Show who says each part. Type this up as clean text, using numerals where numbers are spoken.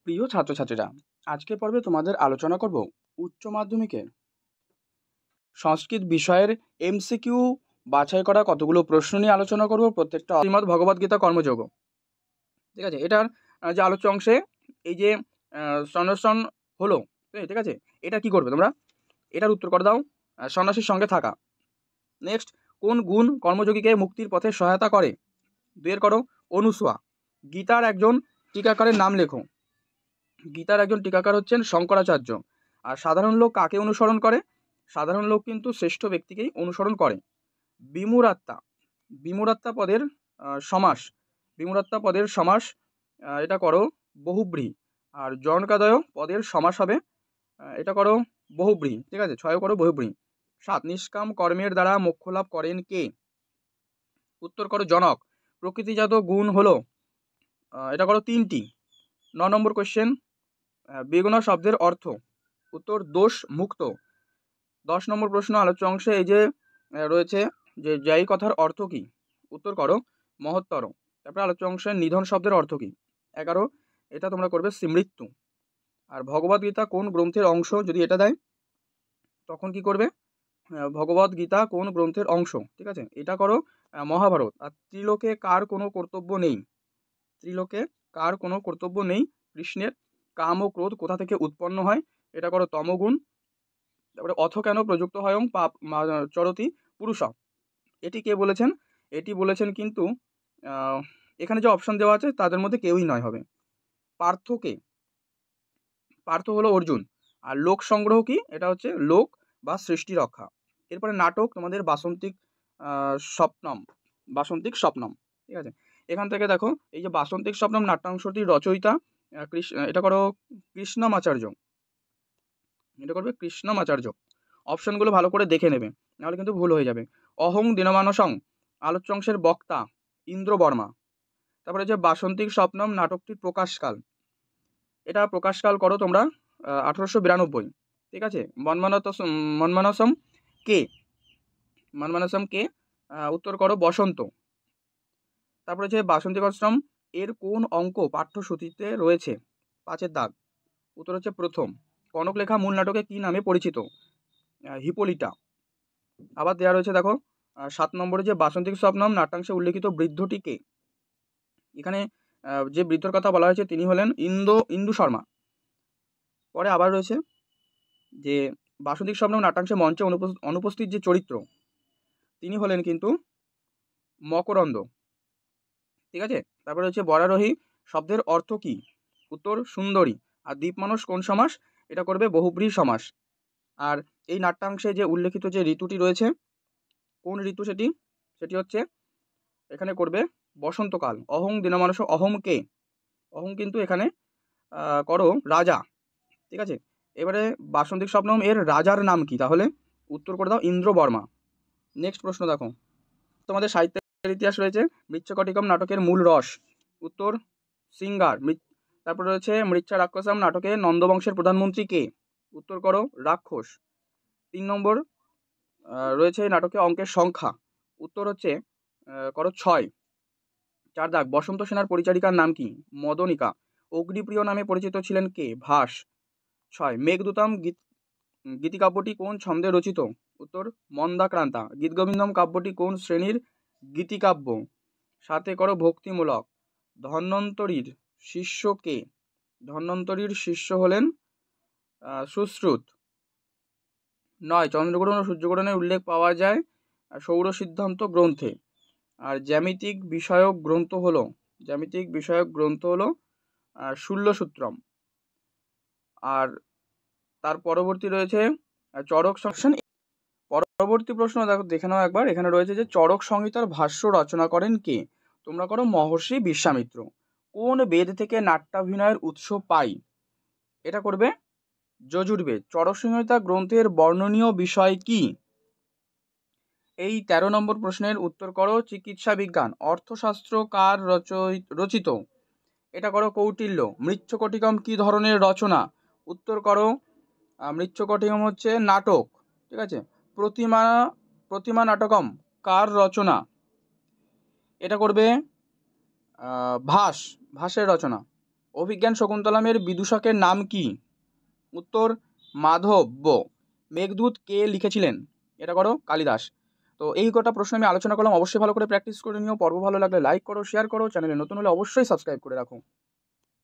Speaker 1: প্রিয় ছাত্রছাত্রীরা, আজকের পর্বে তোমাদের আলোচনা করব উচ্চ মাধ্যমিকের সংস্কৃত বিষয়ের এমসিকিউ বাছাই করা কতগুলো প্রশ্ন নিয়ে আলোচনা করব। প্রত্যেকটা শ্রীমদ্ ভগবদ্গীতা কর্মযোগ, ঠিক আছে। এটার যে আলোচ্য অংশে এই যে সন্ন্যাসন হলো, ঠিক আছে, এটা কি করবে তোমরা? এটার উত্তর করে দাও সন্ন্যাসীর সঙ্গে থাকা। নেক্সট, কোন গুণ কর্মযোগীকে মুক্তির পথে সহায়তা করে? বের করো। অনুসূয়া। গীতার একজন টিকাকারের নাম লেখো। গীতার একজন টিকাকার হচ্ছেন শঙ্করাচার্য। আর সাধারণ লোক কাকে অনুসরণ করে? সাধারণ লোক কিন্তু শ্রেষ্ঠ ব্যক্তিকেই অনুসরণ করে। বিমূঢ়াত্মা। বিমূঢ়াত্মা পদের সমাস। বিমূঢ়াত্মা পদের সমাস এটা করো বহুব্রীহি। আর জনকাদয় পদের সমাস হবে এটা করো বহুব্রীহি, ঠিক আছে, 6 করো বহুব্রীহি। 7, নিষ্কাম কর্মের দ্বারা মোক্ষ লাভ করেন কে? উত্তর করো জনক। প্রকৃতিজাত গুণ হলো এটা করো 3টি। 9 নম্বর কোয়েশ্চেন, বেগুনা শব্দের অর্থ? উত্তর দোষ মুক্ত। 10 নম্বর প্রশ্ন আলোচ্য অংশে এই যে রয়েছে যে জয়ী কথার অর্থ কি? উত্তর করো মহত্তর। তারপরে আলোচ্য অংশে নিধন শব্দের অর্থ কি? 11, এটা তোমরা করবে মৃত্যু। আর ভগবদ্গীতা কোন গ্রন্থের অংশ? যদি এটা দেয় তখন কি করবে? ভগবদ্গীতা কোন গ্রন্থের অংশ, ঠিক আছে, এটা করো মহাভারত। আর ত্রিলোকে কার কোনো কর্তব্য নেই? ত্রিলোকে কার কোনো কর্তব্য নেই? কৃষ্ণের। কাম ও ক্রোধ কোথা থেকে উৎপন্ন হয়? এটা করো তমগুণ। তারপরে অথ কেন প্রযুক্ত হয় পাপ চরতি পুরুষ, এটি কে বলেছেন? এটি বলেছেন কিন্তু এখানে যে অপশন দেওয়া আছে তাদের মধ্যে কেউই নয় হবে। পার্থকে? পার্থ হলো অর্জুন। আর লোক সংগ্রহ কি? এটা হচ্ছে লোক বা সৃষ্টি রক্ষা। এরপরে নাটক তোমাদের বাসন্তিক স্বপ্নম। বাসন্তিক স্বপ্নম, ঠিক আছে। এখান থেকে দেখো এই যে বাসন্তিক স্বপ্নম নাট্যাংশটির রচয়িতা এটা করো কৃষ্ণমাচার্য। এটা করবে কৃষ্ণমাচার্য। অপশনগুলো ভালো করে দেখে নেবে, নাহলে কিন্তু ভুল হয়ে যাবে। অহং দীনমানসং আলোচ্য অংশের বক্তা ইন্দ্র বর্মা। তারপরে যে বাসন্তিক স্বপ্নম নাটকটির প্রকাশকাল, এটা প্রকাশকাল করো তোমরা 1892, ঠিক আছে। মনমানসম কে? মনমানসম কে? উত্তর করো বসন্ত। তারপরে যে বাসন্তিক আশ্রম এর কোন অঙ্ক পাঠ্যসূচিতে রয়েছে? 5-এর দাগ। উত্তর হচ্ছে প্রথম। কনক লেখা মূল নাটকে কি নামে পরিচিত? হিপোলিটা। আবার দেওয়া রয়েছে দেখো 7 নম্বরে যে বাসন্তিক স্বপ্নম নাট্যাংশে উল্লেখিত বৃদ্ধটি কে? এখানে যে বৃদ্ধর কথা বলা হয়েছে তিনি হলেন ইন্দু শর্মা। পরে আবার রয়েছে যে বাসন্তিক স্বপ্নম নাট্যাংশে মঞ্চে অনুপস্থিত যে চরিত্র তিনি হলেন কিন্তু মকরন্দ, ঠিক আছে। তারপরে হচ্ছে বরারোহী শব্দের অর্থ কি? উত্তর সুন্দরী। আর দ্বীপমানস কোন সমাস? এটা করবে বহুব্রীহি সমাস। আর এই নাট্যাংশে যে উল্লেখিত যে ঋতুটি রয়েছে কোন ঋতু সেটি? সেটি হচ্ছে এখানে করবে বসন্তকাল। অহং দীনমানস, অহং কে? অহং কিন্তু এখানে করো রাজা, ঠিক আছে। এবারে বাসন্তিক স্বপ্নম এর রাজার নাম কি? তাহলে উত্তর করে দাও ইন্দ্র বর্মা। নেক্সট প্রশ্ন দেখো, তোমাদের সাহিত্যের ইতিহাস রয়েছে মৃচ্ছকটিকম নাটকের মূল রস? উত্তর সিঙ্গার। তারপরে রয়েছে মৃচ্ছা রাক্ষসাম নাটকে নন্দবংশের প্রধানমন্ত্রী কে? উত্তর করো রাক্ষস। 3 নম্বর রয়েছে নাটকে অঙ্কের সংখ্যা। উত্তর হচ্ছে করো 6। 4 দাগ। বসন্ত সেনার পরিচারিকার নাম কি? মদনিকা। অগ্নিপ্রিয় নামে পরিচিত ছিলেন কে? ভাস। 6, মেঘদূতম গীতিকাব্যটি কোন ছন্দে রচিত? উত্তর মন্দাক্রান্তা। গীতগোবিন্দম কাব্যটি কোন শ্রেণীর গীতিকাব্য? 7 করো ভক্তিমূলক। ধন্বন্তরীর শিষ্য কে? ধন্বন্তরীর শিষ্য হলেন সুশ্রুত। 9, চন্দ্রগ্রহণ ও সূর্যগ্রহণের উল্লেখ পাওয়া যায় সৌর সিদ্ধান্ত গ্রন্থে। আর জ্যামিতিক বিষয়ক গ্রন্থ হলো শূল্যসূত্রম। আর তার পরবর্তী রয়েছে চরক সংহিতা। পরবর্তী প্রশ্ন দেখে নাও একবার। এখানে রয়েছে যে চরক সংহিতার ভাষ্য রচনা করেন কে? তোমরা করো মহর্ষি বিশ্বামিত্র। কোন বেদ থেকে নাট্যাভিনয়ের উৎস পাই? এটা করবে যজুর্বেদ। চরক সংহিতা গ্রন্থের বর্ণনীয় বিষয় কি? এই 13 নম্বর প্রশ্নের উত্তর করো চিকিৎসা বিজ্ঞান। অর্থশাস্ত্র কার রচিত? এটা করো কৌটিল্য। মৃচ্ছকটিকম কি ধরনের রচনা? উত্তর করো মৃচ্ছকটিকম হচ্ছে নাটক, ঠিক আছে। প্রতিমা নাটকম কার রচনা? এটা করবে ভাসের রচনা। অভিজ্ঞান শকুন্তলমের বিদূষকের নাম কি? উত্তর মাধব্য। মেঘদূত কে লিখেছিলেন? এটা করো কালিদাস। তো এই কটা প্রশ্ন আমি আলোচনা করলাম, অবশ্যই ভালো করে প্র্যাকটিস করে নিও। পর্ব ভালো লাগলে লাইক করো, শেয়ার করো, চ্যানেলে নতুন হলে অবশ্যই সাবস্ক্রাইব করে রাখো।